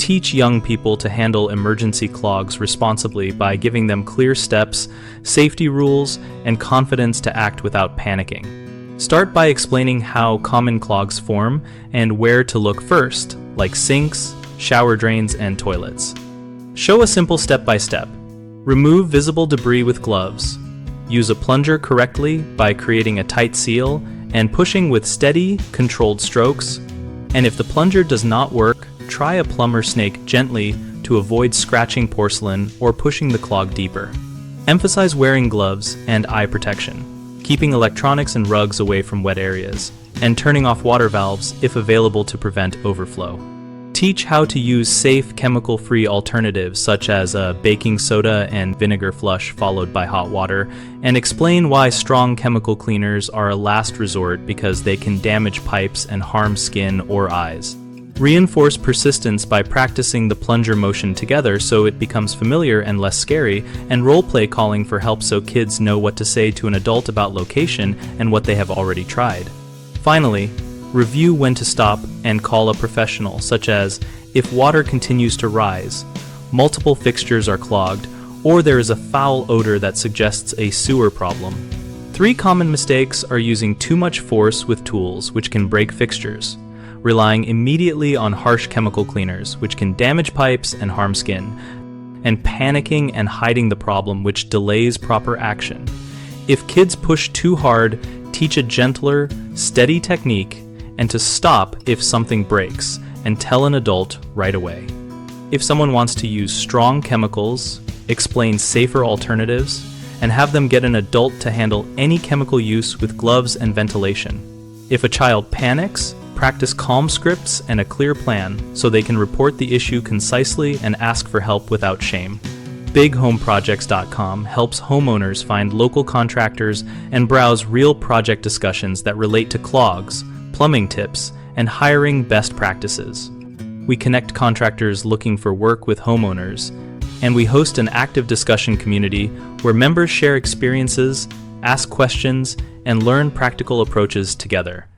Teach young people to handle emergency clogs responsibly by giving them clear steps, safety rules, and confidence to act without panicking. Start by explaining how common clogs form and where to look first, like sinks, shower drains, and toilets. Show a simple step-by-step. Remove visible debris with gloves. Use a plunger correctly by creating a tight seal and pushing with steady, controlled strokes. And if the plunger does not work, try a plumber-snake gently to avoid scratching porcelain or pushing the clog deeper. Emphasize wearing gloves and eye protection, keeping electronics and rugs away from wet areas, and turning off water valves if available to prevent overflow. Teach how to use safe, chemical-free alternatives such as a baking soda and vinegar flush followed by hot water, and explain why strong chemical cleaners are a last resort because they can damage pipes and harm skin or eyes. Reinforce persistence by practicing the plunger motion together so it becomes familiar and less scary, and role-play calling for help so kids know what to say to an adult about location and what they have already tried. Finally, review when to stop and call a professional, such as if water continues to rise, multiple fixtures are clogged, or there is a foul odor that suggests a sewer problem. 3 common mistakes are using too much force with tools, which can break fixtures, relying immediately on harsh chemical cleaners, which can damage pipes and harm skin, and panicking and hiding the problem, which delays proper action. If kids push too hard, teach a gentler, steady technique, and to stop if something breaks, and tell an adult right away. If someone wants to use strong chemicals, explain safer alternatives, and have them get an adult to handle any chemical use with gloves and ventilation. If a child panics, practice calm scripts and a clear plan so they can report the issue concisely and ask for help without shame. BigHomeProjects.com helps homeowners find local contractors and browse real project discussions that relate to clogs, plumbing tips, and hiring best practices. We connect contractors looking for work with homeowners, and we host an active discussion community where members share experiences, ask questions, and learn practical approaches together.